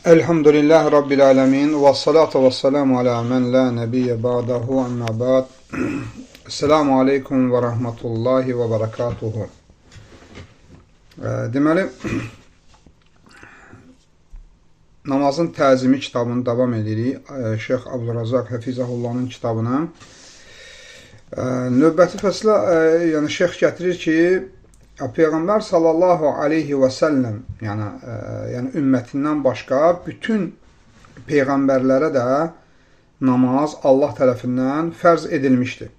Elhamdülillahi Rabbil alemin və salatu və selamu alə mən la nebiyyə ba'dahu əmmə ba'd. Esselamu aleykum və rahmetullahi və barakatuhu. Deməli, namazın təzimi kitabını davam edirik. Şeyx Abdurrazaq Həfizahullahın kitabını. Növbəti fəslə, yəni şeyx gətirir ki, Peyğəmbər sallallahu aleyhi və səlləm, yəni ümmətindən başqa bütün peyğəmbərlərə də namaz Allah tərəfindən fərz edilmişdir.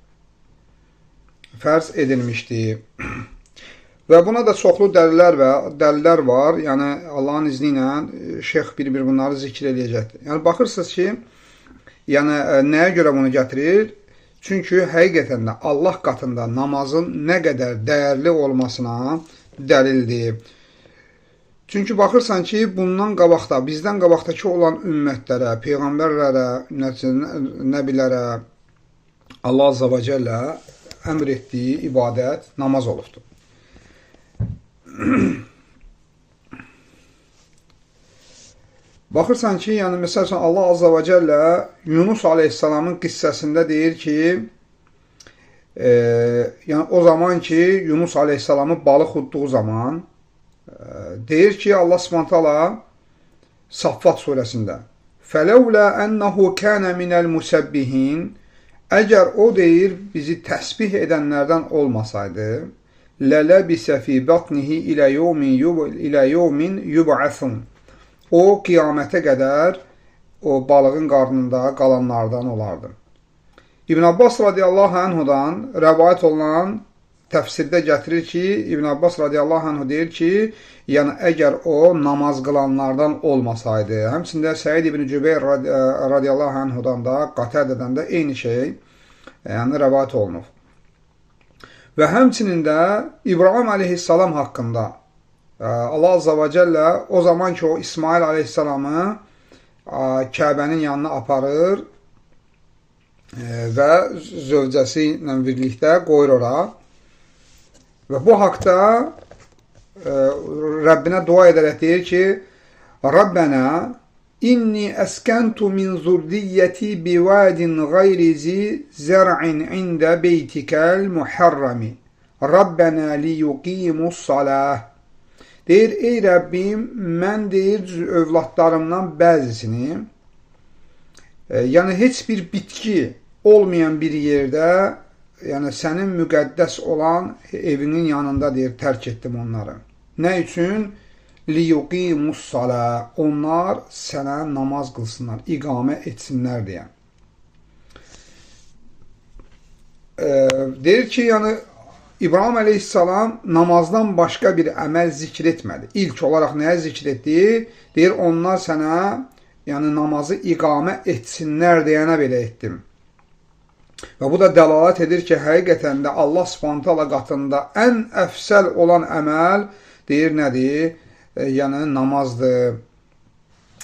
Və buna da çoxlu dəlillər var. Yəni Allahın izni ilə şeyx bir-bir bunları zikr edəcəkdir. Yəni baxırsınız ki, yəni nəyə görə bunu gətirir? Çünki həqiqətən də Allah qatında namazın nə qədər dəyərli olmasına dəlildir. Çünki baxırsan ki, bundan qabaqda, bizdən qabaqdakı olan ümmətlərə, peyğəmbərlərə, nəbilərə Allah Azza və Cəllə əmr etdiyi ibadət namaz olubdur. Baxırsan ki, yəni məsəl üçün Allah Azza və Cəllə Yunus Aleyhisselamın qissəsində deyir ki, yəni o zaman ki, Yunus Aleyhisselamı balıq udduğu zaman deyir ki, Allah Subhanahu Saffat surəsində فَلَوْلَا أَنَّهُ كَانَ مِنَ الْمُسَبِّهِينَ Əgər o deyir, bizi təsbih edənlərdən olmasaydı لَلَبِسَ فِي بَطْنِهِ إِلَى يَوْمٍ يُبْعَثُونَ O, qiyamətə qədər o balığın qarnında qalanlardan olardı. İbn Abbas radiyallahu anhudan rəvayət olunan təfsirdə gətirir ki, İbn Abbas radiyallahu anhu deyir ki, yəni əgər o namaz qılanlardan olmasaydı, həmçində Səid ibn Cübeyr radiyallahu anhudan da, Qatədədən də eyni şey yəni rəvayət olunur. Və həmçinin də İbrahim aleyhissalam haqqında Allah Azza və Cəllə o zaman ki, o İsmail aleyhissalamı Kəbənin yanına aparır və zövcəsi ilə birlikdə qoyur ora. Və bu haqda Rəbbinə dua edərək deyir ki, Rabbənə inni əskəntu min zurriyyəti bivədin qayrizi zər'in ində beytikəl muharrami Rabbənə liyuqimus salah Deyir, ey Rəbbim, mən deyir, övladlarımdan bəzisini, yəni heç bir bitki olmayan bir yerdə, yəni sənin müqəddəs olan evinin yanında deyir, tərk etdim onları. Nə üçün? Liyuqimus salə, onlar sənə namaz qılsınlar, iqamə etsinlər deyə. Deyir ki, yəni, İbrahim aleyhissalam namazdan başqa bir əməl zikr etmədi. İlk olaraq nəyə zikr etdi? Deyir, onlar sənə yəni namazı iqamə etsinlər deyənə belə etdim. Və bu da dəlalət edir ki, həqiqətən də Allah Subhanahu taala qatında ən əfsəl olan əməl deyir nədir? Yəni namazdır.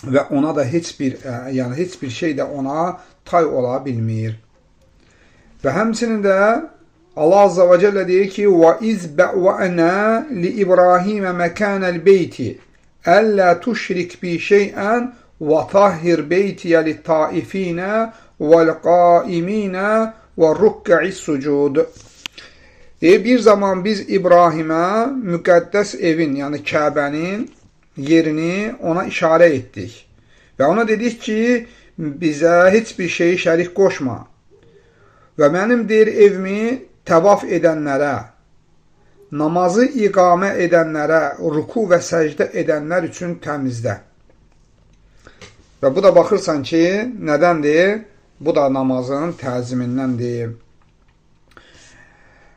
Və ona da heç bir şey də ona tay ola bilmir. Və həmçinin də Allah Azza və Cəllə deyir ki, وَإِذْ بَعْوَأَنَا لِإِبْرَاهِيمَ مَكَانَ الْبَيْتِ أَلَّا تُشْرِكْ بِي شَيْئًا وَطَهِّرْ بَيْتِيَ لِلطَّائِفِينَ وَالْقَائِمِينَ وَالرُّكَّعِ السُّجُودِ Deyir, bir zaman biz İbrahimə müqəddəs evin, yəni Kəbənin yerini ona işarə etdik. Və ona dedik ki, bizə heç bir şeyi şərik qoşma. Və mənim deyir, evimi təvaf edənlərə, namazı iqamə edənlərə, ruku və səcdə edənlər üçün təmizlə. Və bu da baxırsan ki, nədəndir? Bu da namazın təzimindəndir.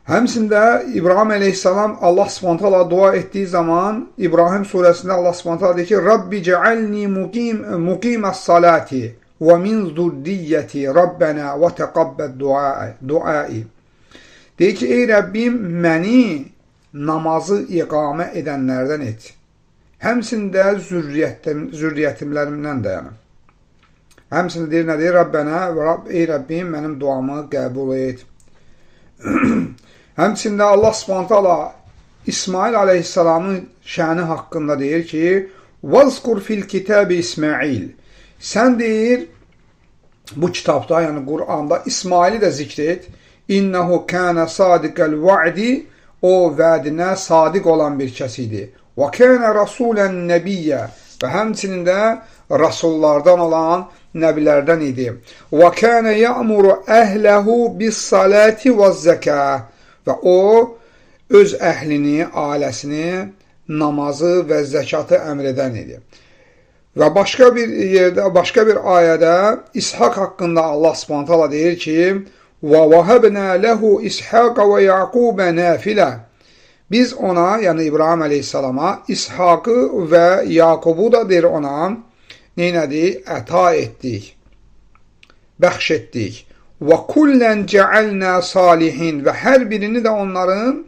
Həmçində İbrahim aleyhissalam Allah Subhanahu dua etdiyi zaman İbrahim surəsində Allah Subhanahu deyir ki, Rabbi cealni muqimas salati və min zurriyyəti Rabbənə və təqabbət duai. Deyir ki, ey Rəbbim, məni namazı iqamə edənlərdən et. Həmçində zürriyyətimlərimdən də yəni. Həmçində deyir, nə deyir? Rabbənə, ey Rəbbim, mənim duamı qəbul et. Həmçində Allah Subhanahu İsmail aleyhissalamın şəni haqqında deyir ki, Vazkur fil kitabi İsmail. Sən deyir, bu kitabda, yəni Qur'anda İsmaili də zikr et. İnnehu kana sadiqal va'di. O vədinə sadiq olan bir kəs idi. Və kana rasulan nabiyyə. Və həmçinin də rasullardan olan nəbilərdən idi. Və kana ya'muru əhləhu bis-salati vez-zəkah. Və o öz əhlini, ailəsini namazı və zəkatı əmr edən idi. Və başqa bir yerdə, başqa bir ayədə İshak haqqında Allah Subhanahu taala deyir ki: "Və vahəbnə lehu İshaka və Yaquba nafilə." Biz ona, yəni İbrahim əleyhissalama İshakı və Yaqubu da deyir ona neynədik? Əta etdik, bəxş etdik. Və kullən cəalnə salihin. Və hər birini də onların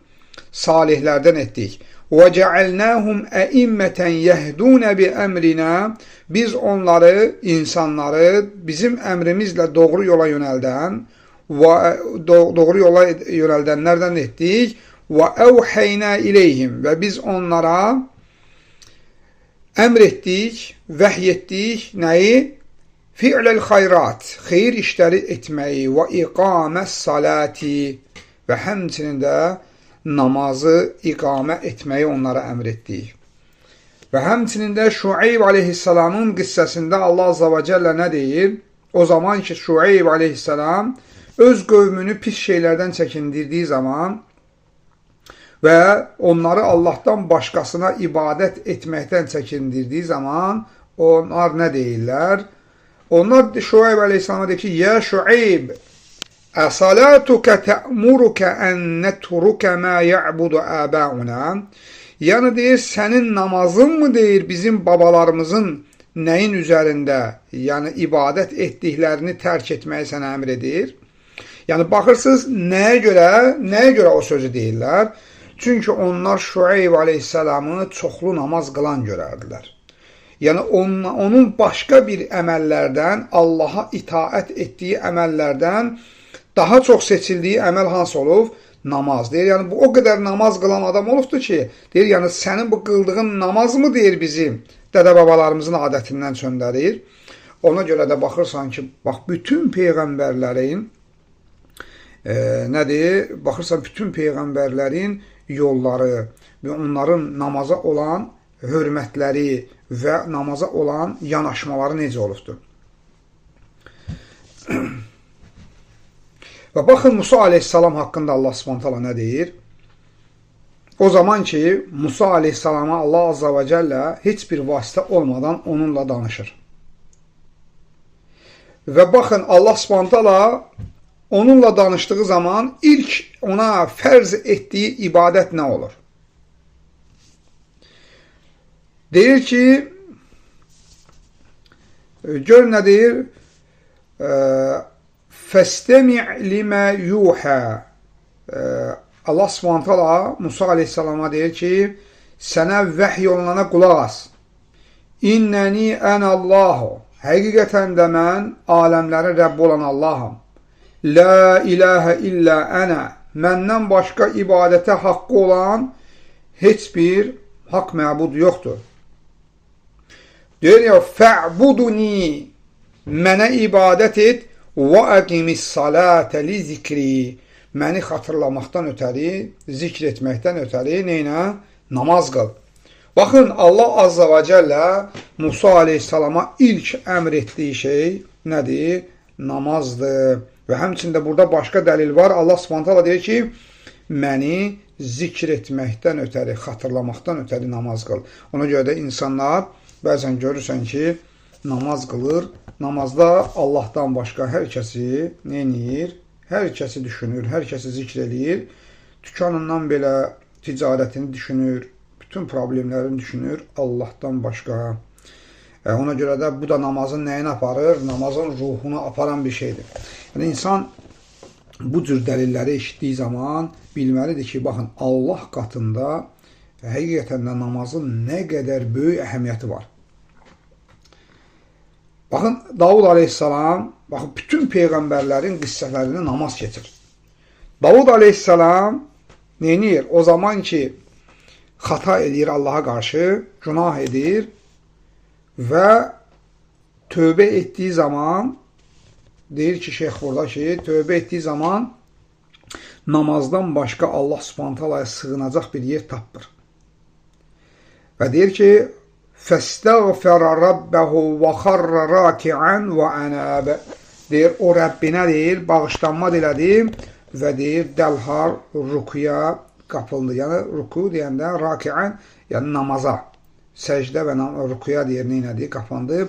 salihlərdən etdik. Və cəalnəhum əimmətən yəhdunə bi əmrinə. Biz onları, insanları bizim əmrimizlə doğru yola yönəldən və doğru yola yönəldənlərdən etdik. Və əvhəynə iləyhim. Və biz onlara əmr etdik, vəhy etdik. Nəyi? Fi'ləl xayrat. Xeyir işləri etməyi və iqaməs salati. Və həmçinin də namazı iqamə etməyi onlara əmr etdik. Və həmçinin də Şuayb aleyhissalamın qissəsində Allah azza və cəllə nə deyir? O zaman ki Şuayb aleyhissalam öz qövmünü pis şeylərdən çəkindirdiyi zaman və onları Allahdan başqasına ibadət etməkdən çəkindirdiyi zaman onlar nə deyirlər? Onlar Şuayb aleyhissalama deyir ki: "Ya Şuayb, əsalatuka tə'muruka ən netruka ma ya'budu abauna." Yəni deyir, sənin namazın mı deyir bizim babalarımızın nəyin üzərində, yəni ibadət etdiklərini tərk etməyi sənə əmr edir? Yəni baxırsınız nəyə görə o sözü deyirlər? Çünki onlar Şuayb aleyhissalamı çoxlu namaz qılan görərdilər. Yəni onun başqa bir əməllərdən, Allaha itaət etdiyi əməllərdən daha çox seçildiyi əməl hansı olub? Namaz. Deyir, yəni bu o qədər namaz qılan adam olubdur ki, deyir, yəni sənin bu qıldığın namaz mı deyir bizim dədə-babalarımızın adətindən çöndərir? Ona görə də baxırsan ki, bax bütün peyğəmbərlərin nədir? Baxırsan bütün peyğəmbərlərin yolları və onların namaza olan hörmətləri və namaza olan yanaşmaları necə olubdur? Və baxın Musa aleyhissalam haqqında Allah Subhanahu taala nə deyir? O zaman ki Musa aleyhissalama Allah azza və cəllə heç bir vasitə olmadan onunla danışır. Və baxın Allah Subhanahu taala onunla danışdığı zaman ilk ona fərz etdiyi ibadət nə olur? Deyir ki, gör nə deyir? Fəstəmi' limə yuhə. Allah Subhanahu taala Musa aleyhissalama deyir ki, sənə vəhy olunana qulaq as. İnnəni ənəllahu. Həqiqətən də mən aləmlərin Rəbbi olan Allahım. La ilahə illə ənə. Məndən başqa ibadətə haqqı olan heç bir haqq məbud yoxdur. Deyir ya, fə'buduni. Mənə ibadət et. Və əqimis salətə li zikri. Məni xatırlamaqdan ötəri, zikr etməkdən ötəri neynə? Namaz qıl. Baxın, Allah azza və cəllə Musa aleyhissalama ilk əmr etdiyi şey nədir? Namazdır. Və həmçində burada başqa dəlil var. Allah Subhanahu taala deyir ki, məni zikr etməkdən ötəri, xatırlamaqdan ötəri namaz qıl. Ona görə də insanlar bəzən görürsən ki, namaz qılır. Namazda Allahdan başqa hər kəsi neynir? Hər kəsi düşünür, hər kəsi zikr eləyir. Dükanından belə ticarətini düşünür, bütün problemlərini düşünür Allahdan başqa. Ona görə də bu da namazın nəyini aparır? Namazın ruhunu aparan bir şeydir. Yəni insan bu cür dəlilləri eşitdiyi zaman bilməlidir ki, baxın, Allah qatında həqiqətən də namazın nə qədər böyük əhəmiyyəti var. Baxın, Davud aleyhissalam, baxın, bütün peyğəmbərlərin qissələrini namaz keçir. Davud aleyhissalam neynir? O zaman ki, xata edir Allaha qarşı, günah edir, və tövbə etdiyi zaman, deyir ki, şeyx burada ki, tövbə etdiyi zaman namazdan başqa Allah Subhanahu taalaya sığınacaq bir yer tapmır. Və deyir ki, fəstəğfərə rabbəhu və xarra raki'an və ənəb. Deyir, o Rəbbinə deyir, bağışlanma dilədi və deyir, dəlhal rukuya qapıldı. Yəni, ruku deyəndə raki'an, yəni namaza, səcdə və rukuya deyir, neynədi, qapandı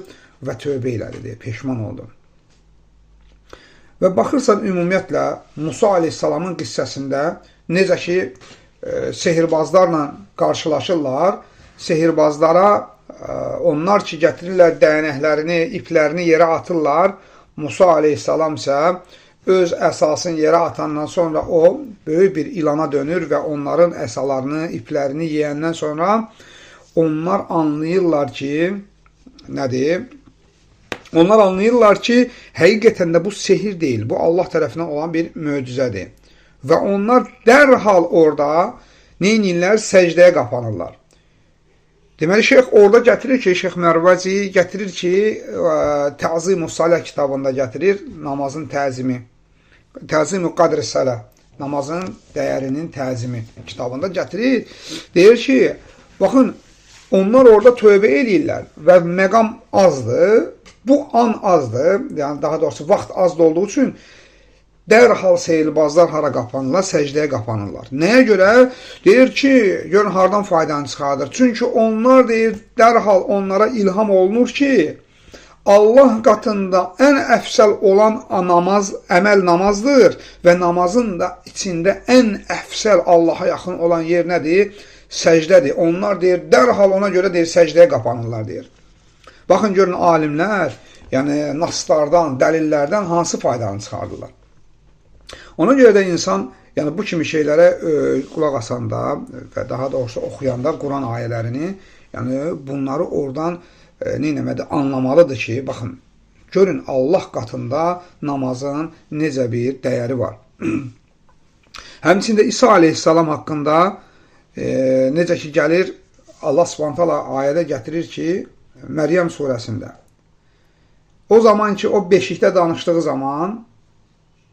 və tövbə elədi, deyir, peşman oldu. Və baxırsan, ümumiyyətlə, Musa aleyhissalamın qissəsində necə ki, sehirbazlarla qarşılaşırlar, sehirbazlara onlar ki, gətirirlər dəyənəklərini, iplərini yerə atırlar, Musa aleyhissalam isə öz əsasını yerə atandan sonra o, böyük bir ilana dönür və onların əsalarını, iplərini yeyəndən sonra onlar anlayırlar ki, nədir? Onlar anlayırlar ki, həqiqətən də bu sehir deyil, bu Allah tərəfindən olan bir möcüzədir. Və onlar dərhal orada neynirlər? Səcdəyə qapanırlar. Deməli, şeyx orada gətirir ki, Şeyx Mərvazi gətirir ki, Təzim-ü Salə kitabında gətirir, namazın təzimi, Təzim-ü Qadr-ı Salə, namazın dəyərinin təzimi kitabında gətirir. Deyir ki, baxın, onlar orada tövbə edirlər və məqam azdır, bu an azdır, yəni daha doğrusu vaxt az olduğu üçün dərhal seyirbazlar hara qapanırlar, səcdəyə qapanırlar. Nəyə görə? Deyir ki, görün hardan faydanı çıxardır. Çünki onlar deyir, dərhal onlara ilham olunur ki, Allah qatında ən əfsəl olan namaz, əməl namazdır və namazın da içində ən əfsəl Allaha yaxın olan yer nədir? Səcdədir. Onlar deyir, dərhal ona görə deyir, səcdəyə qapanırlar deyir. Baxın, görün, alimlər, yəni naslardan, dəlillərdən hansı faydanı çıxardırlar. Ona görə də insan, yəni bu kimi şeylərə qulaq asanda və daha doğrusu oxuyanda Quran ayələrini, yəni bunları oradan anlamalıdır ki, baxın, görün Allah qatında namazın necə bir dəyəri var. Həmçində İsa aleyhissalam haqqında necə ki gəlir, Allah Subhanahu taala ayədə gətirir ki, Məryəm surəsində. O zaman ki, o beşikdə danışdığı zaman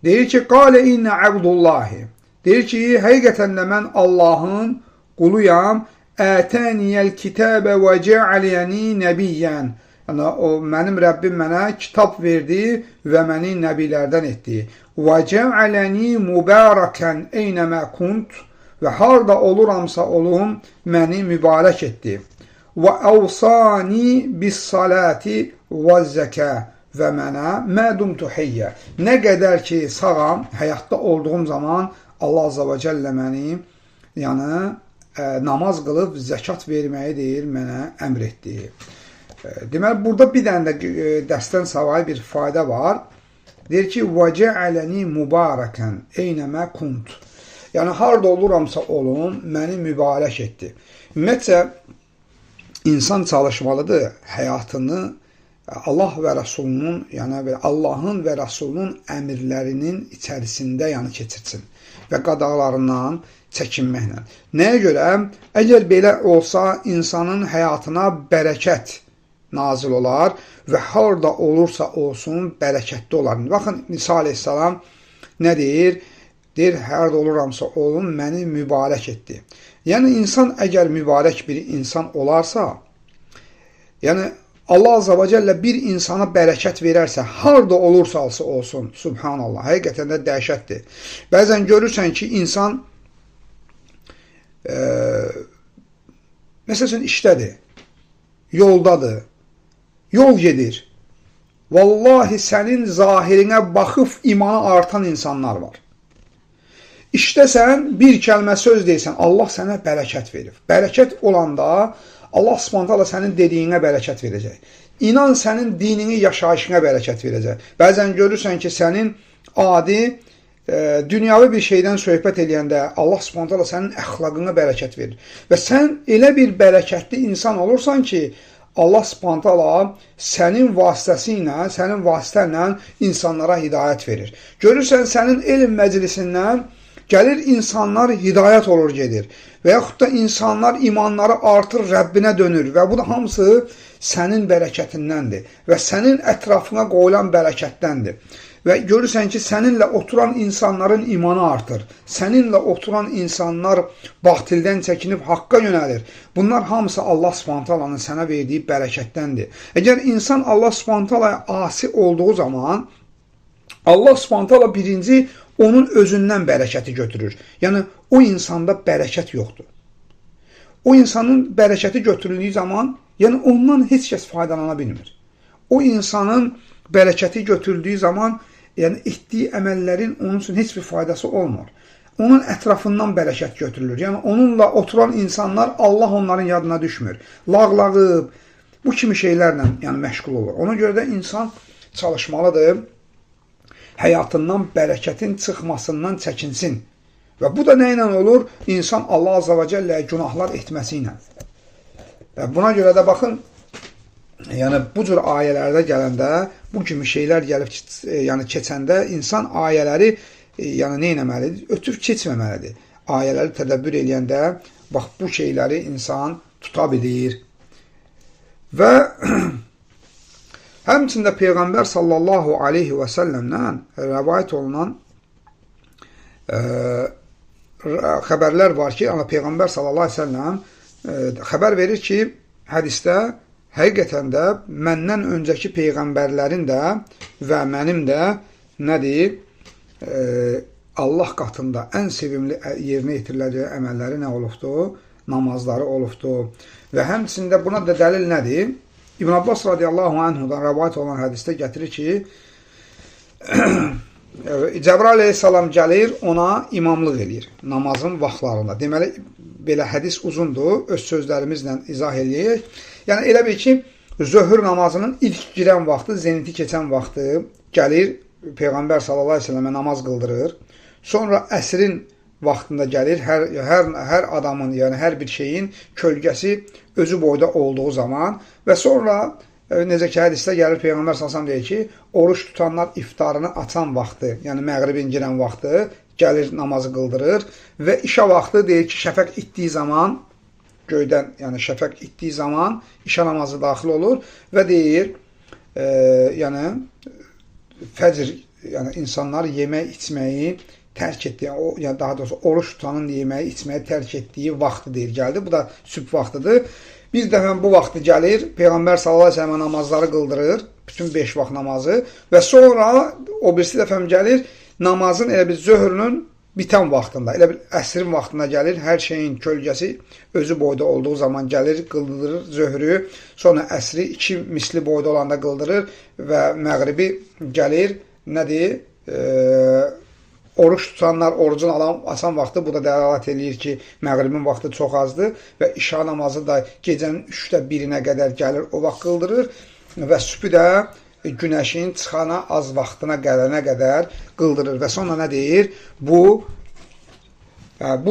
deyir ki, qalə innə əbdullahi. Deyir ki, həqiqətən də mən Allahın quluyam. Ətəniyəl kitəbə və cəaliyəni nəbiyyən. Yəni, mənim Rəbbim mənə kitab verdi və məni nəbilərdən etdi. Və cəaləni mübarəkən eynəmə kunt. Və harda oluramsa olum, məni mübarək etdi. Və əvsani bis salati və zəkə. Və mənə mədumtu heyyə. Nə qədər ki, sağam, həyatda olduğum zaman Allah Azza və Cəllə məni, yəni, namaz qılıb zəkat verməyi deyir, mənə əmr etdi. Deməli, burada bir dənə də dəstən savayı bir fayda var. Deyir ki, وَجَعَلَنِي مُبَارَكًا اَيْنَمَا كُنْتُ. Yəni, harada oluramsa olum, məni mübarək etdi. Ümumiyyətcə, insan çalışmalıdır həyatını Allah və Rəsulunun, yəni Allahın və Rəsulunun əmirlərinin içərisində keçirsin və qadağalarından çəkinməklə. Nəyə görə? Əgər belə olsa, insanın həyatına bərəkət nazil olar və harada olursa olsun, bərəkətli olar. Baxın, İsa aleyhissalam nə deyir? Deyir, harada oluramsa olun, məni mübarək etdi. Yəni, insan əgər mübarək bir insan olarsa, yəni, Allah Azza və Cəllə bir insana bərəkət verərsə, harada olursa olsun, subhanallah, həqiqətən də dəhşətdir. Bəzən görürsən ki, insan məsəl üçün işdədir, yoldadır, yol gedir. Vallahi sənin zahirinə baxıb imanı artan insanlar var. İşdəsən, bir kəlmə söz deyirsən, Allah sənə bərəkət verir. Bərəkət olanda Allah Subhanahu taala sənin dediyinə bərəkət verəcək. İnan sənin dinini, yaşayışına bərəkət verəcək. Bəzən görürsən ki, sənin adi, dünyavi bir şeydən söhbət eləyəndə Allah Subhanahu taala sənin əxlaqına bərəkət verir. Və sən elə bir bərəkətli insan olursan ki, Allah Subhanahu taala sənin vasitəsilə, sənin vasitənlə insanlara hidayət verir. Görürsən, sənin elm məclisindən gəlir insanlar hidayət olur, gedir. Və yaxud da insanlar imanları artır, Rəbbinə dönür. Və bu da hamısı sənin bərəkətindəndir və sənin ətrafına qoyulan bərəkətdəndir. Və görürsən ki, səninlə oturan insanların imanı artır. Səninlə oturan insanlar batildən çəkinib haqqa yönəlir. Bunlar hamısı Allah Subhanahu taalanın sənə verdiyi bərəkətdəndir. Əgər insan Allah Subhanahu taalaya asi olduğu zaman, Allah Subhanahu taala birinci onun özündən bərəkəti götürür. Yəni, o insanda bərəkət yoxdur. O insanın bərəkəti götürüldüyü zaman, yəni ondan heç kəs faydalana bilmir. O insanın bərəkəti götürüldüyü zaman, yəni etdiyi əməllərin onun üçün heç bir faydası olmur. Onun ətrafından bərəkət götürülür. Yəni onunla oturan insanlar, Allah onların yadına düşmür. Lağlağıb, bu kimi şeylərlə yəni məşğul olur. Ona görə də insan çalışmalıdır, həyatından bərəkətin çıxmasından çəkinsin. Və bu da nə ilə olur? İnsan Allah Azza və Cəlləyə günahlar etməsi ilə. Və buna görə də baxın, yəni bu cür ayələrdə gələndə, bu kimi şeylər gəlib yəni keçəndə insan ayələri yəni nə etməlidir? Ötüb keçməməlidir. Ayələri tədəbbür eləyəndə bax bu şeyləri insan tuta bilir. Və həmçində Peyğəmbər sallallahu aleyhi və səlləmdən rəvayət olunan xəbərlər var ki, Peyğəmbər sallallahu aleyhi və səlləm xəbər verir ki, hədisdə həqiqətən də məndən öncəki peyğəmbərlərin də və mənim də nədir? Allah qatında ən sevimli yerinə yetiriləcək əməlləri nə olubdur? Namazları olubdur. Və həmçində buna da dəlil nədir? İbn Abbas radiyallahu anhudan rəvayət olan hədisdə gətirir ki, Cəbrail aleyhissalam gəlir, ona imamlıq eləyir namazın vaxtlarında. Deməli, belə hədis uzundur, öz sözlərimizlə izah eləyək. Yəni, elə bil ki, zöhr namazının ilk girən vaxtı, zeniti keçən vaxtı gəlir, Peyğəmbər sallallahu aleyhi ve sellemə namaz qıldırır. Sonra əsrin vaxtında gəlir, hər adamın, yəni hər bir şeyin kölgəsi özü boyda olduğu zaman və sonra, necə ki, hədisdə gəlir, Peyğəmbər sallallahu deyir ki, oruç tutanlar iftarını açan vaxtı, yəni məğribin girən vaxtı gəlir, namazı qıldırır və işə vaxtı deyir ki, şəfəq itdiyi zaman, göydən, yəni şəfəq itdiyi zaman işə namazı daxil olur və deyir, yəni fəcr, yəni insanlar yemək, içməyi tərk etdiyi, yəni daha doğrusu oruç tutanın yeməyi, içməyi tərk etdiyi vaxtı deyir, gəldi. Bu da sübh vaxtıdır. Bir dəfə bu vaxtı gəlir, Peyğəmbər sallallahu əleyhi və səlləm namazları qıldırır, bütün 5 vaxt namazı və sonra o birisi dəfəm gəlir, namazın elə bir zöhrünün bitən vaxtında, elə bir əsrin vaxtına gəlir, hər şeyin kölgəsi özü boyda olduğu zaman gəlir, qıldırır zöhrü, sonra əsri 2 misli boyda olanda qıldırır və məğribi gəlir, nədir? Oruç tutanlar orucun asan vaxtı, bu da dəlalət eləyir ki, məğribin vaxtı çox azdır və işa namazı da gecənin 3də 1-nə qədər gəlir, o vaxt qıldırır və sübhü də günəşin çıxana az vaxtına gələnə qədər qıldırır və sonra nə deyir? Bu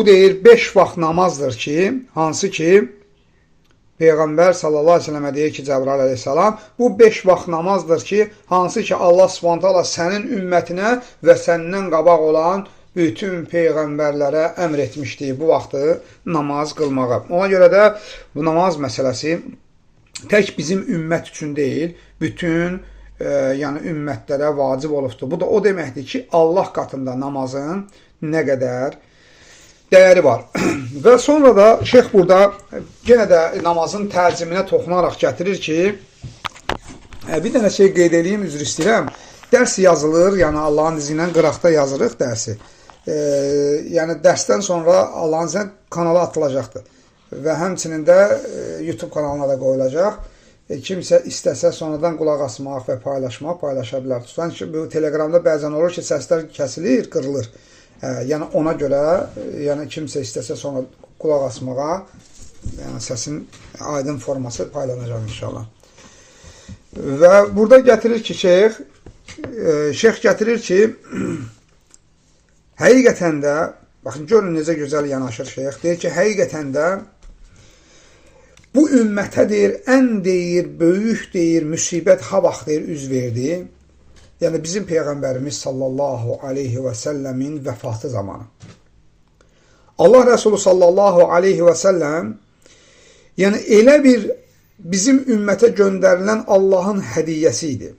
deyir 5 vaxt namazdır ki, hansı ki, Peyğəmbər sallallahu aleyhi ve sellemə deyir ki, Cəbrail aleyhissalam, bu 5 vaxt namazdır ki, hansı ki Allah subhanahu taala sənin ümmətinə və səndən qabaq olan bütün peyğəmbərlərə əmr etmişdir bu vaxtı namaz qılmağa. Ona görə də bu namaz məsələsi tək bizim ümmət üçün deyil, bütün yəni ümmətlərə vacib olubdur. Bu da o deməkdir ki, Allah qatında namazın nə qədər dəyəri var. Və sonra da şeyx burada yenə də namazın tərciminə toxunaraq gətirir ki, bir dənə şey qeyd edeyim, üzr istəyirəm. Dərs yazılır, yəni Allahın izi ilə qıraqda yazırıq dərsi. Yəni dərsdən sonra Allahın izi ilə kanala atılacaqdır. Və həmçinin də YouTube kanalına da qoyulacaq. Kimsə istəsə sonradan qulaq asmaq və paylaşmaq, paylaşa bilər. Tutan ki, bu Telegramda bəzən olur ki, səslər kəsilir, qırılır. Yəni ona görə, yəni kimsə istəsə sonra qulaq asmağa, yəni səsin aydın forması paylanacaq inşallah. Və burada gətirir ki, şeyx gətirir ki, həqiqətən də, baxın, görün necə gözəl yanaşır şeyx, deyir ki, həqiqətən də bu ümmətə deyir, ən deyir, böyük deyir, müsibət ha vaxt deyir, üz verdi. Yəni bizim Peyğəmbərimiz sallallahu aleyhi və səlləmin vəfatı zamanı. Allah Rəsulü sallallahu aleyhi və səlləm yəni elə bir bizim ümmətə göndərilən Allahın hədiyyəsi idi.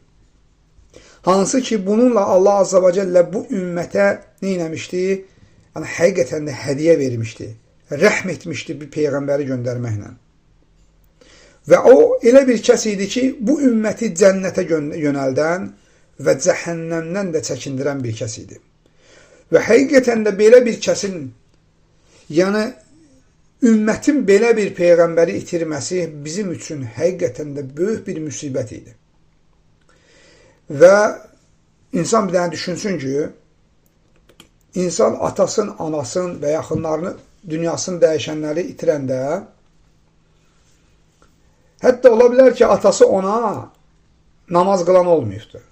Hansı ki, bununla Allah Azza və Cəllə bu ümmətə nə eləmişdi? Yəni, həqiqətən də hədiyyə vermişdi. Rəhm etmişdi bir peyğəmbəri göndərməklə. Və o, elə bir kəs idi ki, bu ümməti cənnətə yönəldən və cəhənnəmdən də çəkindirən bir kəs idi. Və həqiqətən də belə bir kəsin, yəni, ümmətin belə bir peyğəmbəri itirməsi bizim üçün həqiqətən də böyük bir müsibət idi. Və insan bir dənə düşünsün ki, insan atasın, anasın və yaxınlarını, dünyasını dəyişənləri itirəndə, hətta ola bilər ki, atası ona namaz qılan olmayıbdır.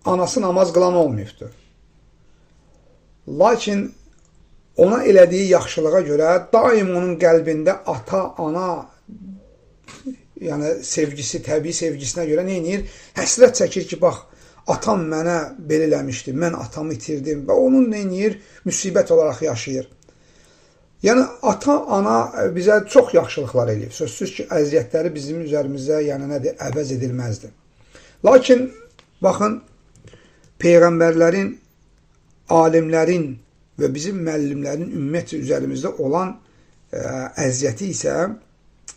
Anası namaz qılan olmayıbdır. Lakin ona elədiyi yaxşılığa görə daim onun qəlbində ata, ana, yəni sevgisi, təbii sevgisinə görə nə edir? Həsrət çəkir ki, bax, atam mənə belə eləmişdi, mən atamı itirdim və onun nə edir? Müsibət olaraq yaşayır. Yəni, ata, ana bizə çox yaxşılıqlar eləyib. Sözsüz ki, əziyyətləri bizim üzərimizdə, yəni nədir, əvəz edilməzdir. Lakin, baxın, peyğəmbərlərin, alimlərin və bizim müəllimlərin ümumiyyətcə üzərimizdə olan əziyyəti isə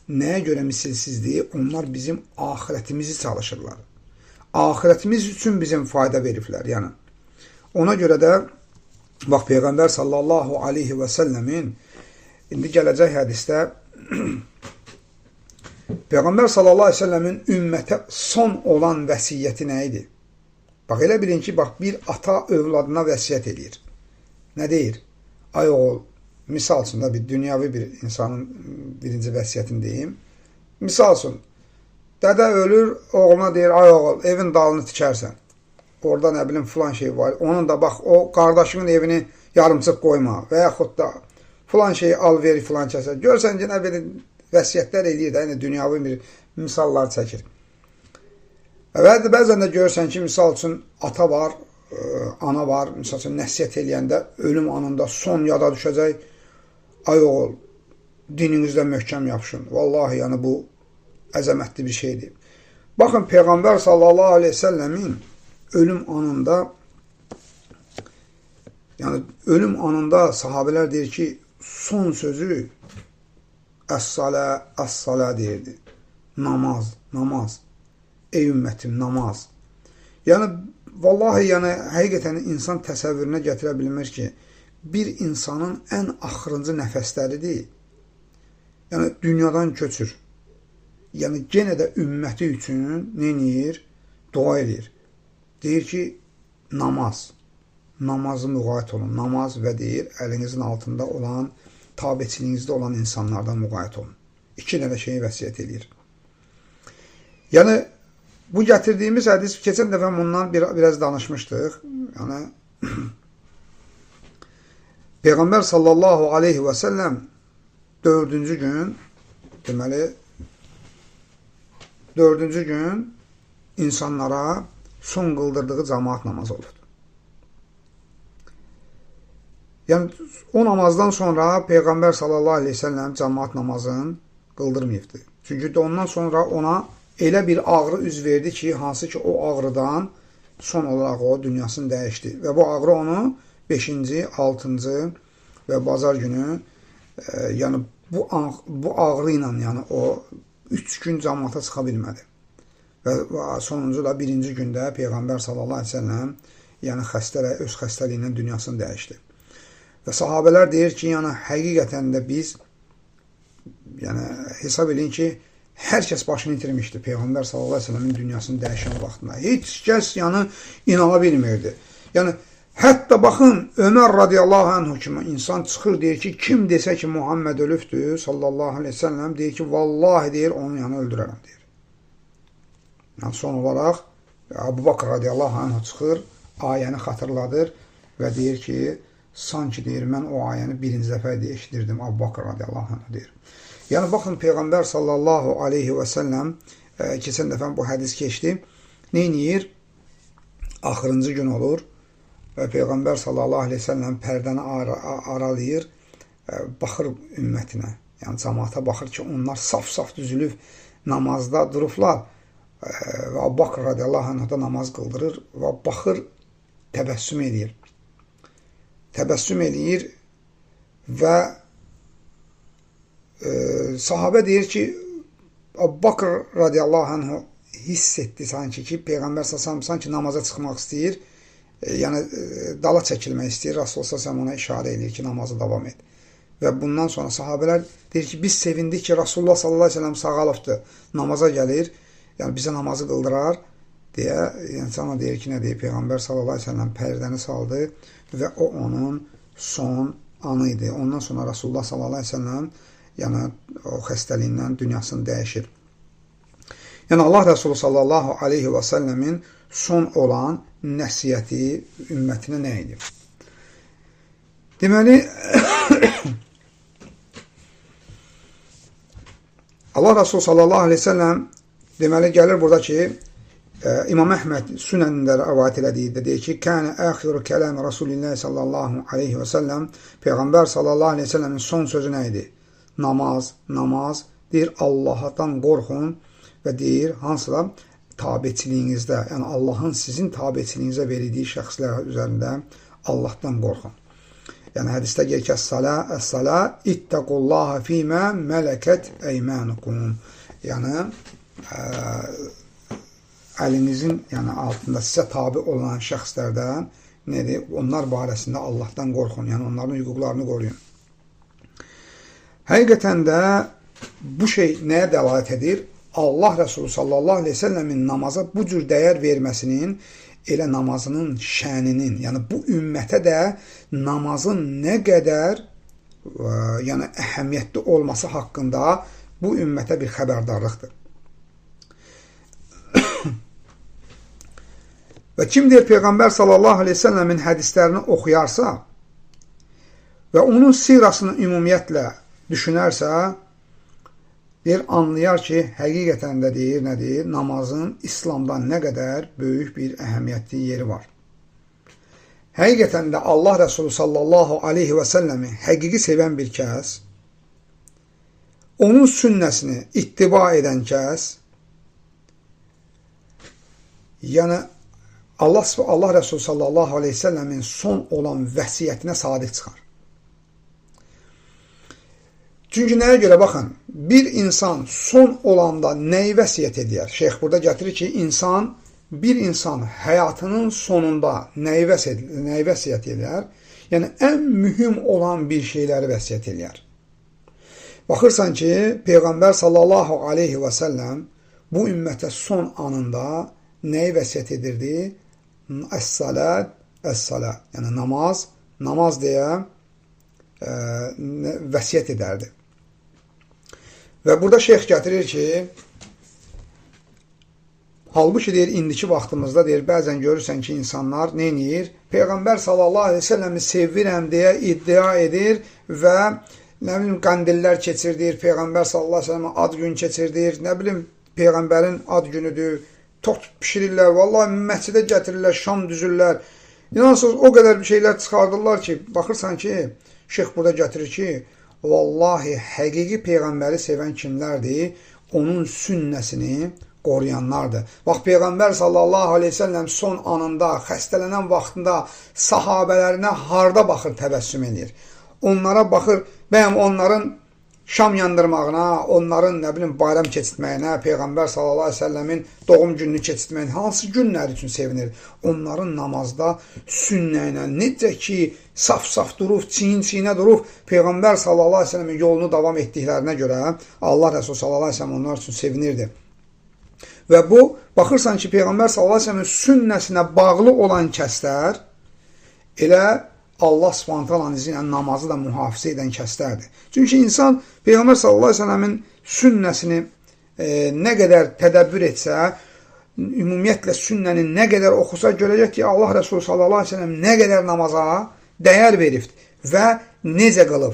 nəyə görə misilsizliyi? Onlar bizim axirətimizi çalışırlar. Axirətimiz üçün bizim fayda veriblər. Yəni, ona görə də, bax, Peyğəmbər sallallahu aleyhi və səlləmin indi gələcək hədisdə Peyğəmbər sallallahu aleyhi və səlləmin ümmətə son olan vəsiyyəti nə idi? Bax, elə bilin ki, bax, bir ata övladına vəsiyyət edir. Nə deyir? Ay oğul, misal üçün da bir dünyavi bir insanın birinci vəsiyyətini deyim. Misal üçün, dədə ölür, oğluna deyir, ay oğul, evin dalını tikərsən. Orada nə bilim filan şey var. Onun da bax, o qardaşının evini yarımçıq qoyma və yaxud da filan şeyi al, veri filan kəsə. Görsən ki, nə belə vəsiyyətlər eləyir də, yəni dünyavi bir misallar çəkir. Və bəzən də görsən ki, misal üçün ata var, ana var, misal üçün nəsiyyət eləyəndə ölüm anında son yada düşəcək. Ay oğul, dininizdə möhkəm yapışın. Vallahi, yəni bu əzəmətli bir şeydir. Baxın, Peyğəmbər sallallahu aleyhi ve səlləmin ölüm anında, yəni ölüm anında sahabələr deyir ki, son sözü əs-salə, əs-salə deyirdi. Namaz, namaz. Ey ümmətim, namaz. Yəni, vallahi, yəni, həqiqətən insan təsəvvürünə gətirə bilmir ki, bir insanın ən axırıncı nəfəsləridir. Yəni, dünyadan köçür. Yəni, genə də ümməti üçün nə edir? Dua edir. Deyir ki, namaz. Namazı müğayət olun. Namaz və deyir, əlinizin altında olan, tabiçiliyinizdə olan insanlardan müğayət olun. 2 dənə şeyi vəsiyyət edir. Yəni, bu gətirdiyimiz hədis, keçən dəfə bundan biraz danışmışdıq. Yəni, Peyğəmbər sallallahu aleyhi və səlləm 4-cü gün, deməli, 4-cü gün insanlara son qıldırdığı cəmaat namazı olurdu. Yəni, o namazdan sonra Peyğəmbər sallallahu aleyhi ve sellem cəmaat namazını qıldırmayıbdır. Çünki də ondan sonra ona elə bir ağrı üz verdi ki, hansı ki o ağrıdan son olaraq o dünyasını dəyişdi. Və bu ağrı onu 5-ci, 6-cı və bazar günü, yəni bu ağrı ilə yəni, o 3 gün cəmaata çıxa bilmədi. Və sonuncu da 1-ci gündə Peyğəmbər sallallahu aleyhi ve sellem yəni öz xəstəliyindən dünyasını dəyişdi. Və sahabələr deyir ki, yəni həqiqətən də biz hesab edin ki, hər kəs başını itirmişdi Peyğəmbər sallallahu aleyhi ve sellemin dünyasını dəyişən vaxtında. Heç kəs inana bilmirdi. Yəni, hətta baxın, Ömər radiyallahu anhu kimi insan çıxır, deyir ki, kim desə ki, Muhammed ölübdür, sallallahu aleyhi ve sellem, deyir ki, vallahi deyir, onu öldürərəm, deyir. Yəni, son olaraq, Abu Bakr radiyallahu anhu çıxır, ayəni xatırladır və deyir ki, sanki deyir, mən o ayəni birinci dəfə eşidirdim, Abu Bakr radiyallahu anhu deyir. Yəni, baxın, Peyğəmbər sallallahu aleyhi və səlləm, keçən dəfə bu hədis keçdi, neyniyir? Axırıncı gün olur və Peyğəmbər sallallahu aleyhi və səlləm pərdəni aralayır, baxır ümmətinə, yəni cəmaata baxır ki, onlar saf-saf düzülüb namazda durublar və Əbu Bakr radiyallahu anh da namaz qıldırır və baxır, təbəssüm edir. Təbəssüm edir və sahabə deyir ki, Əbu Bakr radiyallahu anh hiss etdi sanki ki, Peyğəmbər sanki namaza çıxmaq istəyir, yəni dala çəkilmək istəyir. Rasulullah s.ə.v ona işarə edir ki, namazı davam et. Və bundan sonra sahabələr deyir ki, biz sevindik ki, Rasulullah s.ə.v sağalıbdır, namaza gəlir, yəni bizə namazı qıldırar deyə, yəni sana deyir ki, nə deyir, Peyğəmbər s.ə.v pərdəni saldı və o onun son anı idi. Ondan sonra Rasulullah s.ə.v yəni o xəstəliyindən dünyasını dəyişir. Yəni Allah Resulü sallallahu aleyhi və səlləmin son olan nəsiyyəti ümmətinə nə idi? Deməli, Allah Resulü sallallahu aleyhi və səlləm deməli gəlir burada ki, İmam Əhməd Sünənində rəvayət elədiyi deyir ki, kənə əxiru kələm Rasulillah sallallahu aleyhi və səlləm, Peyğəmbər sallallahu aleyhi və səlləmin son sözü nə idi? Namaz, namaz, deyir Allahdan qorxun və deyir hansılar tabiçiliyinizdə, yəni Allahın sizin tabiçiliyinizə verildiyi şəxslər üzərində Allahdan qorxun. Yəni hədisdə gəlir ki, əs-salə ittəqullaha fīmə mələkət əymənukum. Yəni əlinizin altında sizə tabi olan şəxslərdən nədir? Onlar barəsində Allahdan qorxun, yəni onların hüquqlarını qoruyun. Həqiqətən də bu şey nəyə dəlalət edir? Allah Resulü sallallahu aleyhi ve sellemin namaza bu cür dəyər verməsinin, elə namazının şəninin, yəni bu ümmətə də namazın nə qədər yəni əhəmiyyətli olması haqqında bu ümmətə bir xəbərdarlıqdır. Və kim deyir Peyğəmbər sallallahu aleyhi ve sellemin hədislərini oxuyarsa və onun sirasını ümumiyyətlə düşünərsə, deyir, anlayar ki, həqiqətən də deyir, nədir? Namazın İslamdan nə qədər böyük bir əhəmiyyətli yeri var. Həqiqətən də Allah Resulü sallallahu aleyhi və səlləmi həqiqi sevən bir kəs, onun sünnəsini ittiba edən kəs, yəni Allah Resulü sallallahu aleyhi və səlləmin son olan vəsiyyətinə sadiq çıxar. Çünki nəyə görə baxın, bir insan son olanda nəyi vəsiyyət edir? Şeyx burada gətirir ki, bir insan həyatının sonunda nəyi vəsiyyət edir? Yəni, ən mühüm olan bir şeyləri vəsiyyət edir. Baxırsan ki, Peyğəmbər sallallahu aleyhi və səlləm bu ümmətə son anında nəyi vəsiyyət edirdi? Əs-salət, əs-salət. Yəni, namaz deyə vəsiyyət edərdi. Və burada şeyx gətirir ki, halbuki deyir, indiki vaxtımızda deyir, bəzən görürsən ki, insanlar nə edir? Peyğəmbər sallallahu aleyhi ve səlləmi sevirəm deyə iddia edir və nə bilim, qəndillər keçirdir, Peyğəmbər sallallahu aleyhi ve səlləmi ad gün keçirdir, nə bilim, Peyğəmbərin ad günüdür, tox pişirirlər, vallahi məscidə gətirirlər, şam düzürlər. İnansız, o qədər bir şeylər çıxardırlar ki, baxırsan ki, şeyx burada gətirir ki, vallahi həqiqi Peyğəmbəri sevən kimlərdir? Onun sünnəsini qoruyanlardır. Bax, Peyğəmbər sallallahu aleyhi ve sellem son anında, xəstələnən vaxtında sahabələrinə harda baxır, təbəssüm edir. Onlara baxır, bəyəm onların şam yandırmağına, onların nə bilim bayram keçirtməyinə, Peyğəmbər sallallahu aleyhi ve sellemin doğum gününü keçirtməyinə, hansı günlər üçün sevinir? Onların namazda sünnəyinə, necə ki, saf-saf durub, çiyin-çiyinə durub, Peyğəmbər sallallahu aleyhi ve sellemin yolunu davam etdiklərinə görə Allah Resulü sallallahu aleyhi ve sellem onlar üçün sevinirdi. Və bu, baxırsan ki, Peyğəmbər sallallahu aleyhi ve sellemin sünnəsinə bağlı olan kəslər elə Allah subhanətələ izni ilə namazı da mühafizə edən kəslərdir. Çünki insan Peyğəmbər sallallahu aleyhi ve sellemin sünnəsini nə qədər tədəbbür etsə, ümumiyyətlə sünnəni nə qədər oxusa, görəcək ki, Allah Resulü sallallahu aleyhi ve sellem nə qədər namaza dəyər veribdir və necə qılıb,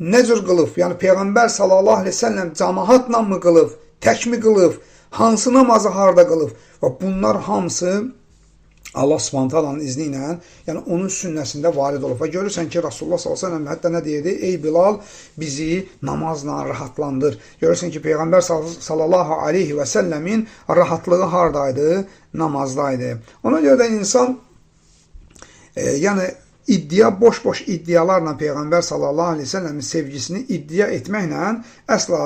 nə cür qılıb, yəni Peyğəmbər sallallahu aleyhi ve sellem cəmaatla mı qılıb, tək mi qılıb, hansı namazı harda qılıb və bunlar hamısı Allah Subhanahu taalanın izni ilə, yəni onun sünnəsində varid olub. Və görürsən ki, Rasulullah sallallahu əleyhi və səlləm hətta nə deyirdi? Ey Bilal, bizi namazla rahatlandır. Görürsən ki, Peyğəmbər sallallahu əleyhi və səlləmin rahatlığı hardaydı? Namazdaydı. Ona görə də insan yəni boş-boş iddialarla Peyğəmbər sallallahu əleyhi və səlləmin sevgisini iddia etməklə əsla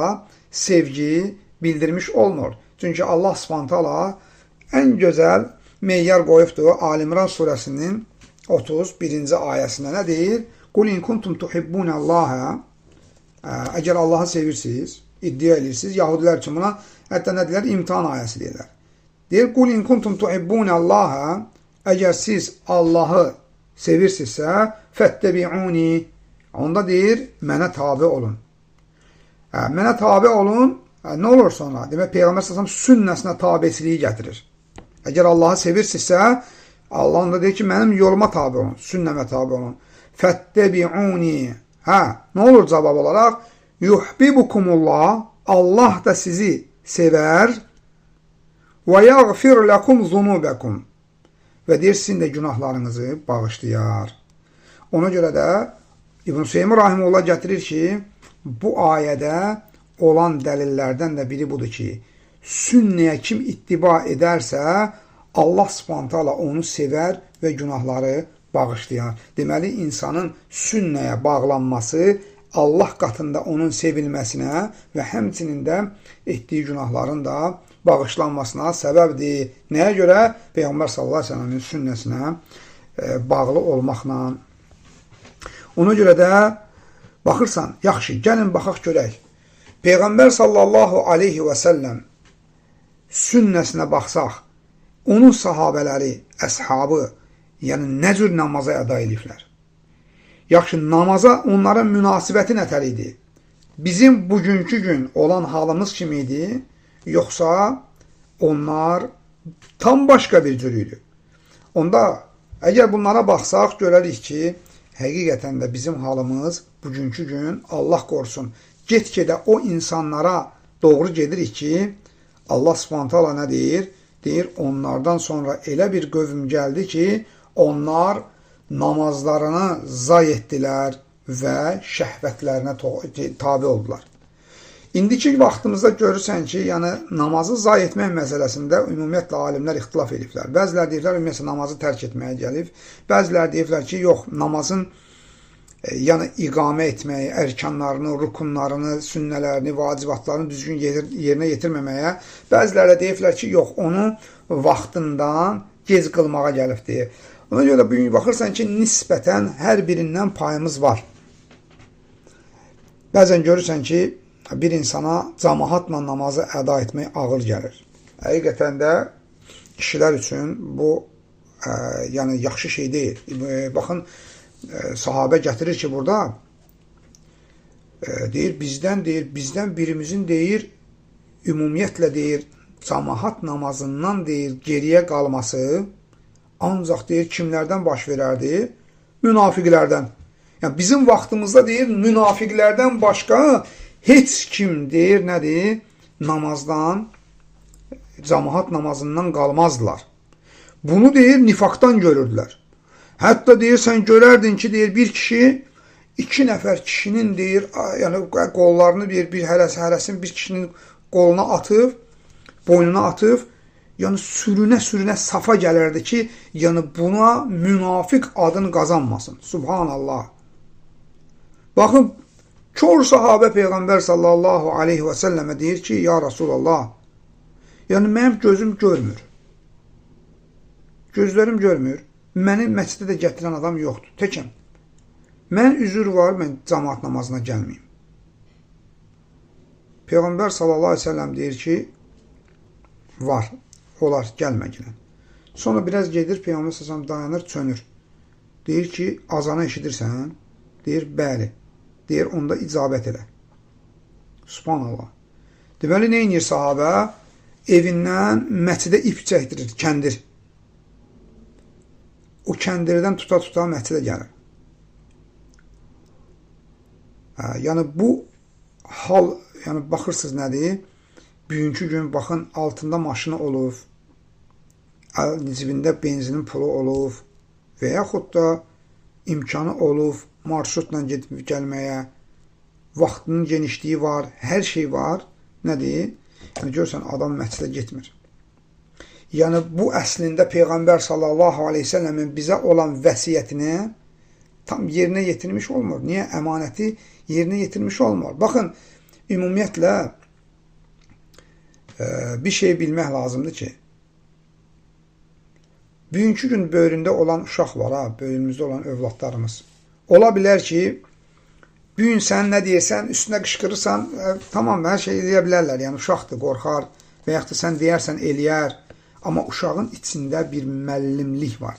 sevgi bildirmiş olmur. Çünki Allah Subhanahu taala ən gözəl meyyar qoyubdur. Ali-İmran surəsinin 31-ci ayəsində nə deyir? Qul in kuntum tuhibbunallaha, əgər Allahı sevirsiniz, iddia edirsiniz. Yahudilər üçün buna hətta nə deyirlər? İmtahan ayəsi deyirlər. Deyir, qul in kuntum tuhibbunallaha, əgər siz Allahı sevirsinizsə, fəttəbi'uni, onda deyir, mənə tabi olun. Mənə tabi olun, nə olur sonra? Demək, Peyğəmbər s.ə.v sünnəsinə tabiçiliyi gətirir. Əgər Allahı sevirsinizsə, Allah onda deyir ki, mənim yoluma tabi olun, sünnəmə tabi olun. Fəttəbi'uni. Nə olur cavab olaraq? Yuhbibukumullah, Allah da sizi sevər. Və yəğfir ləkum zunubəkum. Və deyir, sizin də günahlarınızı bağışlayar. Ona görə də İbn Hüseyin Rahimullah gətirir ki, bu ayədə olan dəlillərdən də biri budur ki, sünnəyə kim ittiba edərsə, Allah Subhanahu taala onu sevər və günahları bağışlayar. Deməli, insanın sünnəyə bağlanması Allah qatında onun sevilməsinə və həmçinin də etdiyi günahların da bağışlanmasına səbəbdir. Nəyə görə? Peyğəmbər sallallahu əleyhi və səlləmin sünnəsinə bağlı olmaqla. Ona görə də baxırsan, yaxşı, gəlin baxaq görək. Peyğəmbər sallallahu aleyhi və səlləm sünnəsinə baxsaq, onun sahabələri, əshabı, yəni nə cür namaza əda ediblər? Yaxşı, namaza onların münasibəti nətər idi? Bizim bugünkü gün olan halımız kimi idi, yoxsa onlar tam başqa bir cür idi? Onda, əgər bunlara baxsaq, görərik ki, həqiqətən də bizim halımız bugünkü gün, Allah qorusun, get-gedə o insanlara doğru gedirik ki, Allah Subhanahu taala nə deyir? Deyir, onlardan sonra elə bir qövm gəldi ki, onlar namazlarını zay etdilər və şəhvətlərinə tabi oldular. İndiki vaxtımızda görürsən ki, yəni namazı zay etmək məsələsində ümumiyyətlə alimlər ixtilaf ediblər. Bəzilər deyirlər, ümumiyyətlə namazı tərk etməyə gəlib. Bəzilər deyirlər ki, yox, namazın yəni iqamə etməyi, ərkanlarını, rukunlarını, sünnələrini, vacibatlarını düzgün yerinə yetirməməyə. Bəziləri deyirlər ki, yox, onu vaxtından gec qılmağa gəlibdir. Ona görə də bugün baxırsan ki, nisbətən hər birindən payımız var. Bəzən görürsən ki, bir insana cəmaatla namazı əda etmək ağır gəlir. Həqiqətən də kişilər üçün bu yəni yaxşı şey deyil. Baxın, sahabə gətirir ki, burada deyir, bizdən birimizin deyir, ümumiyyətlə deyir, cəmaat namazından deyir, geriyə qalması ancaq deyir, kimlərdən baş verərdi? Münafiqlərdən. Yəni, bizim vaxtımızda deyir, münafiqlərdən başqa heç kim deyir, nədir? Namazdan, cəmaat namazından qalmazdılar. Bunu deyir, nifaqdan görürdülər. Hətta deyir, sən görərdin ki, deyir, bir kişi, 2 nəfər kişinin deyir, yəni qollarını deyir, bir hərəsini bir kişinin qoluna atıb, boynuna atıb, yəni sürünə safa gəlirdi ki, yəni buna münafiq adını qazanmasın. Subhanallah. Baxın, kör sahabə Peyğəmbər sallallahu aleyhi və səlləmə deyir ki, ya Rasulallah, yəni mənim gözüm görmür. Gözlərim görmür. Məni məscidə də gətirən adam yoxdur. Təkəm. Mən üzür var, mən cəmaat namazına gəlməyim. Peyğəmbər sallallahu aleyhi ve sellem deyir ki, var, olar, gəlmə gələn. Sonra biraz gedir, Peyğəmbər sallallahu aleyhi ve sellem dayanır, çönür. Deyir ki, azanı eşidirsən? Deyir, bəli. Deyir, onda icabət elə. Subhanallah. Deməli, nə inir sahabə? Evindən məscidə ip çəkdirir, kəndir. O kəndirdən tuta-tuta məscidə gəlir. Yəni, bu hal, yəni baxırsınız nədir? Bugünkü gün, baxın, altında maşını olub, cibində benzinin pulu olub və yaxud da imkanı olub marşrutla gedib gəlməyə, vaxtının genişliyi var, hər şey var. Nədir? Yəni, görsən, adam məscidə getmir. Yəni, bu əslində Peyğəmbər sallallahu aleyhi ve sellemin bizə olan vəsiyyətini tam yerinə yetirmiş olmur. Niyə? Əmanəti yerinə yetirmiş olmur. Baxın, ümumiyyətlə bir şey bilmək lazımdır ki, bugünkü gün böyründə olan uşaq var, böyrümüzdə olan övladlarımız. Ola bilər ki, bugün sən nə deyirsən, üstünə qışqırırsan, tamam, hər şey eləyə bilərlər. Yəni, uşaqdır, qorxar və yaxud da sən deyərsən, eləyər. Amma uşağın içində bir müəllimlik var.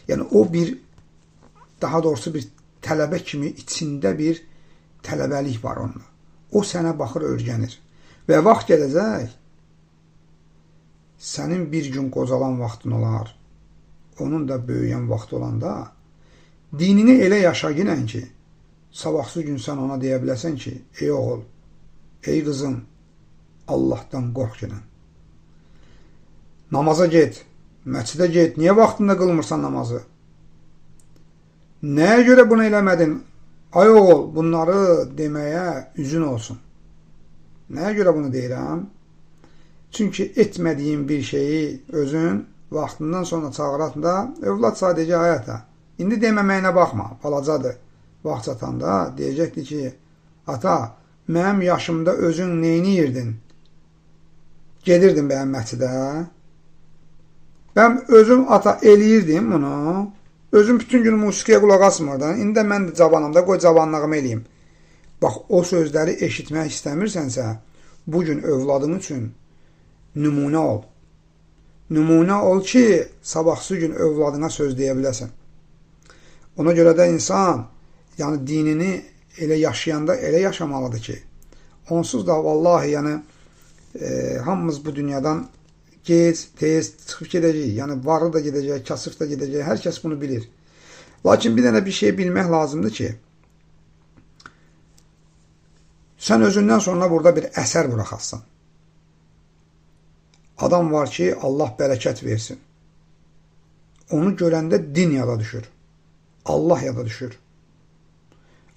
Yəni, o bir, daha doğrusu bir tələbə kimi içində bir tələbəlik var onunla. O sənə baxır, öyrənir. Və vaxt gələcək, sənin bir gün qocalan vaxtın olar, onun da böyüyən vaxt olanda, dinini elə yaşa ginən ki, sabahsı gün sən ona deyə biləsən ki, ey oğul, ey qızım, Allahdan qorx ginən. Namaza get, məscidə get, niyə vaxtında qılmırsan namazı? Nəyə görə bunu eləmədin? Ay oğul, bunları deməyə üzün olsun. Nəyə görə bunu deyirəm? Çünki etmədiyin bir şeyi özün vaxtından sonra çağıratında övlad sadəcə həyata. İndi deməməyinə baxma, balacadır. Vaxt çatanda deyəcəkdir ki, ata, mənim yaşımda özün neyini yirdin? Gedirdin bəyəm məscidə? Mən özüm ata eləyirdim bunu. Özüm bütün gün musiqiyə qulaq asmırdım. İndi də mən də cavanamda, qoy cavanlığımı eləyim. Bax, o sözləri eşitmək istəmirsənsə, bugün övladın üçün nümunə ol. Nümunə ol ki, sabahsı gün övladına söz deyə biləsən. Ona görə də insan, yəni dinini elə yaşayanda elə yaşamalıdır ki, onsuz da vallahi, yəni hamımız bu dünyadan gec, tez çıxıb gedəcək. Yəni varlı da gedəcək, kasıb da gedəcək. Hər kəs bunu bilir. Lakin bir dənə bir şey bilmək lazımdır ki, sən özündən sonra burada bir əsər buraxasın. Adam var ki, Allah bərəkət versin. Onu görəndə din yada düşür. Allah yada düşür.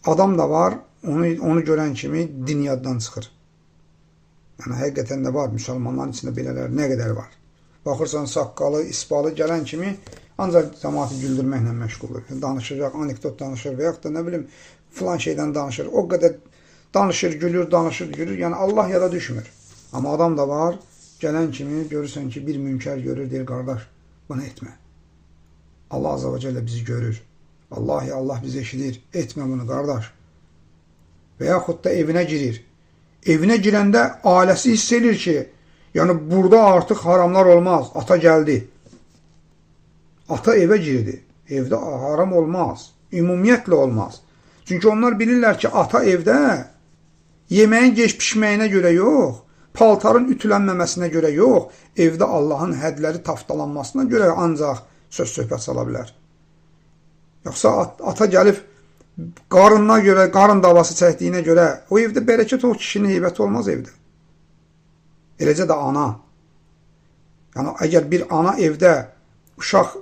Adam da var, onu görən kimi din yaddan çıxır. Yəni, həqiqətən də var, müsəlmanların içində belələr nə qədər var. Baxırsan, saqqalı, ispalı gələn kimi ancaq cəmaatı güldürməklə məşğuldur. Danışacaq, anekdot danışır və yaxud da nə bilim, filan şeydən danışır. O qədər danışır, gülür, danışır, gülür. Yəni, Allah yada düşmür. Amma adam da var, gələn kimi görürsən ki, bir münkər görür, deyir, qardaş, bunu etmə. Allah azə və cəllə bizi görür. Vallahi, Allah bizi eşidir. Etmə bunu, qardaş. Və yaxud da evinə girir. Evinə girəndə ailəsi hiss edir ki, yəni burada artıq haramlar olmaz. Ata gəldi. Ata evə girdi. Evdə haram olmaz. Ümumiyyətlə olmaz. Çünki onlar bilirlər ki, ata evdə yeməyin geç pişməyinə görə yox, paltarın ütülənməməsinə görə yox, evdə Allahın hədləri taftalanmasına görə ancaq söz-söhbət sala bilər. Yoxsa ata gəlib qarınına görə, qarın davası çəkdiyinə görə o evdə bərəkət o kişinin heybəti olmaz evdə. Eləcə də ana. Yəni, əgər bir ana evdə uşaq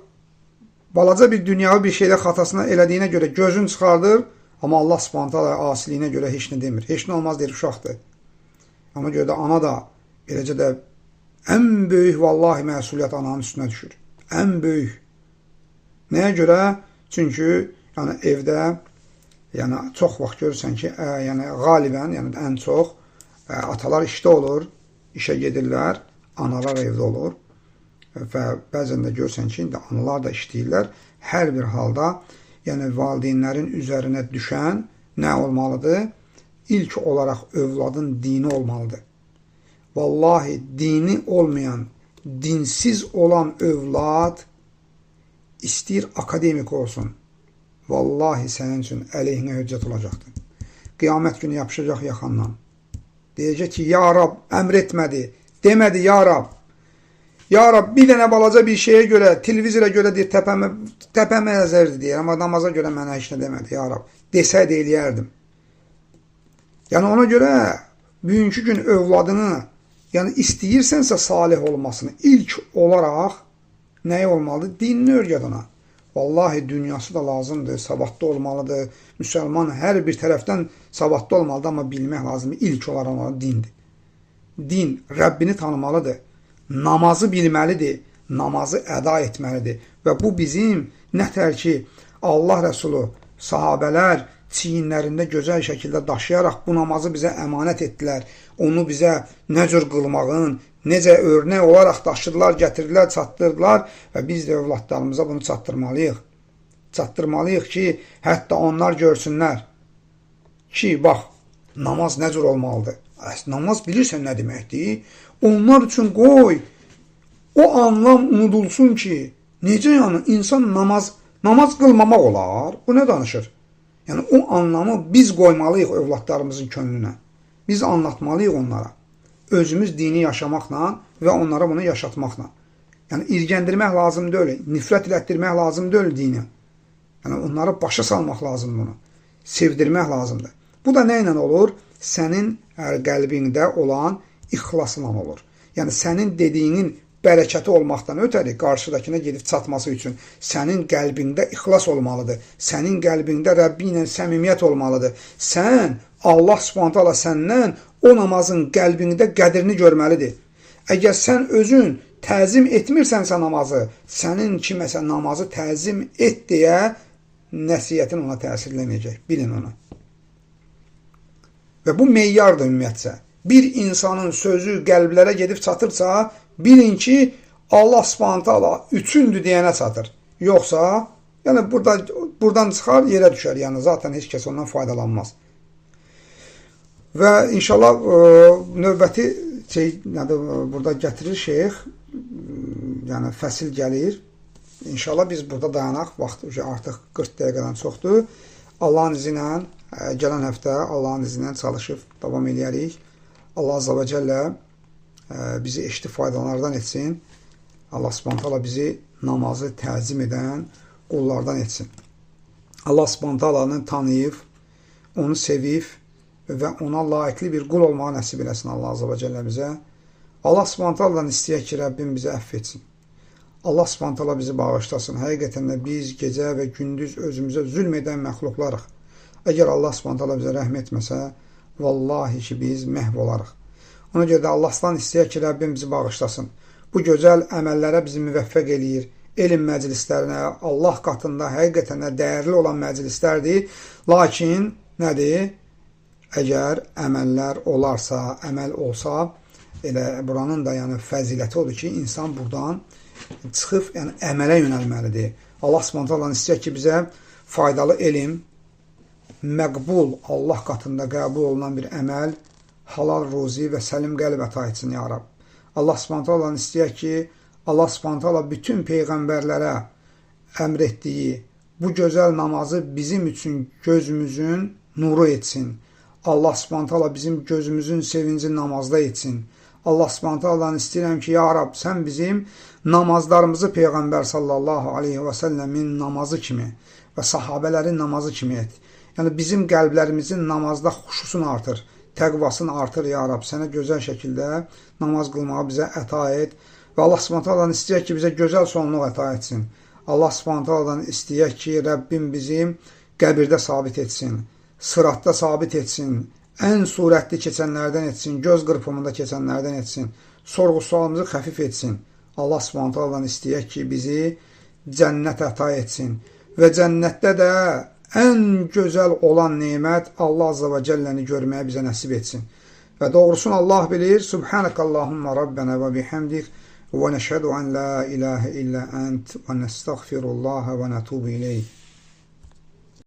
balaca bir dünyavi bir şeylə xatasına elədiyinə görə gözün çıxardır, amma Allah subhanətə asiliyinə görə heç nə demir. Heç nə olmaz deyir, uşaqdır. Amma görə də ana da eləcə də ən böyük vallahi məsuliyyət ananın üstünə düşür. Ən böyük. Nəyə görə? Çünki yəni, evdə yəni, çox vaxt görürsən ki, yəni, qalibən, yəni, ən çox atalar işdə olur, işə gedirlər, analar evdə olur və bəzən də görürsən ki, indi analar da işləyirlər. Hər bir halda yəni, valideynlərin üzərinə düşən nə olmalıdır? İlk olaraq övladın dini olmalıdır. Vallahi dini olmayan, dinsiz olan övlad istəyir akademik olsun. Vallahi sənin üçün əleyhinə hüccət olacaqdır. Qiyamət günü yapışacaq yaxandan. Deyəcək ki, ya Rab, əmr etmədi, demədi, ya Rab. Ya Rab, bir dənə balaca bir şeyə görə, televizora görə deyir, təpəmə əzərdi deyir, amma namaza görə mənə heç nə demədi, ya Rab. Desəydi, eləyərdim. Yəni, ona görə bugünkü gün övladını, yəni istəyirsənsə salih olmasını ilk olaraq Nəyi olmalıdır? Dinini öyrət ona. Vallahi dünyası da lazımdır, savadlı olmalıdır. Müsəlman hər bir tərəfdən savadlı olmalıdır, amma bilmək lazımdır. İlk olaraq ona dindir. Din, Rəbbini tanımalıdır. Namazı bilməlidir. Namazı əda etməlidir. Və bu bizim nətər ki, Allah Rəsulu, sahabələr çiyinlərində gözəl şəkildə daşıyaraq bu namazı bizə əmanət etdilər. Onu bizə nə cür qılmağın, necə örnək olaraq daşıdılar, gətirdilər, çatdırdılar və biz də övladlarımıza bunu çatdırmalıyıq. Çatdırmalıyıq ki, hətta onlar görsünlər ki, bax, namaz nə cür olmalıdır? Namaz bilirsən nə deməkdir? Onlar üçün qoy, o anlam unudulsun ki, necə yəni insan namaz qılmamaq olar? Bu nə danışır? Yəni o anlamı biz qoymalıyıq övladlarımızın könlünə. Biz anlatmalıyıq onlara. Özümüz dini yaşamaqla və onlara bunu yaşatmaqla. Yəni irgəndirmək lazım deyil, nifrət elətdirmək lazım deyil dini. Yəni onları başa salmaq lazım bunu. Sevdirmək lazımdır. Bu da nə ilə olur? Sənin qəlbində olan ixlasla olur. Yəni sənin dediyinin bərəkəti olmaqdan ötəri qarşıdakına gedib çatması üçün sənin qəlbində ixlas olmalıdır. Sənin qəlbində Rəbbi ilə səmimiyyət olmalıdır. Sən, Allah Subhanahu taala səndən o namazın qəlbində qədrini görməlidir. Əgər sən özün təzim etmirsənsə namazı, sənin kiməsə namazı təzim et deyə nəsiyyətin ona təsir eləməyəcək. Bilin onu. Və bu meyyardır ümumiyyətcə. Bir insanın sözü qəlblərə gedib çatırsa, bilin ki, Allah Subhanahu taala üçündür deyənə çatır. Yoxsa, yəni buradan çıxar, yerə düşər. Yəni zaten heç kəs ondan faydalanmaz. Və inşallah növbəti burada gətirir şeyx, yəni fəsil gəlir. İnşallah biz burada dayanaq, vaxt artıq 40 dəqiqədən çoxdur. Allahın izi ilə gələn həftə Allahın izi ilə çalışıb davam edərik. Allah Azza və Cəllə bizi eşitib faydalardan etsin. Allah Subhanahu taala bizi namazı təzim edən qullardan etsin. Allah Subhanahu taalanı tanıyıb, onu sevib və ona layiqli bir qul olmağı nəsib eləsin Allah Azza və Cəllə bizə. Allah Subhanahu taaladan istəyək ki, Rəbbim bizi əfv etsin. Allah Subhanahu taala bizi bağışlasın. Həqiqətən də biz gecə və gündüz özümüzə zülm edən məxluqlarıq. Əgər Allah Subhanahu taala bizə rəhm etməsə, vallahi ki, biz məhv olarıq. Ona görə də Allahdan istəyək ki, Rəbbim bizi bağışlasın. Bu gözəl əməllərə bizi müvəffəq eləyir. Elm məclislərinə, Allah qatında həqiqətən də dəyərli olan məclislərdir. Lakin, nədir? Əgər əməllər olarsa, əməl olsa, elə buranın da yəni fəziləti odur ki, insan buradan çıxıb yəni əmələ yönəlməlidir. Allah Subhanahu taala istəyir ki, bizə faydalı elm, məqbul, Allah qatında qəbul olunan bir əməl, halal ruzi və səlim qəlb əta etsin, ya Rab. Allah Subhanahu taala istəyir ki, Allah Subhanahu taala bütün peyğəmbərlərə əmr etdiyi bu gözəl namazı bizim üçün gözümüzün nuru etsin. Allah Subhanahu taala bizim gözümüzün sevinci namazda etsin. Allah Subhanahu taala'dan istəyirəm ki, ya Rab, sən bizim namazlarımızı Peyğəmbər sallallahu aleyhi və səlləmin namazı kimi və sahabələrin namazı kimi et. Yəni bizim qəlblərimizin namazda xuşusunu artır, təqvasını artır, ya Rab. Sənə gözəl şəkildə namaz qılmağı bizə əta et və Allah Subhanahu taala'dan istəyək ki, bizə gözəl sonluq əta etsin. Allah Subhanahu taala'dan istəyək ki, Rəbbim bizi qəbirdə sabit etsin, sıratda sabit etsin, ən surətli keçənlərdən etsin, göz qırpımında keçənlərdən etsin, sorğu-sualımızı xəfif etsin. Allah Subhanahu taala'dan istəyək ki, bizi cənnət əta etsin və cənnətdə də ən gözəl olan nemət Allah Azza və Cəlləni görməyə bizə nəsib etsin. Və doğrusunu Allah bilir. Subhanakallahumma Rabbena və bihamdik və nəşhədu an la ilahe illə ənt və nəstəğfirullaha və nətubu ileyh.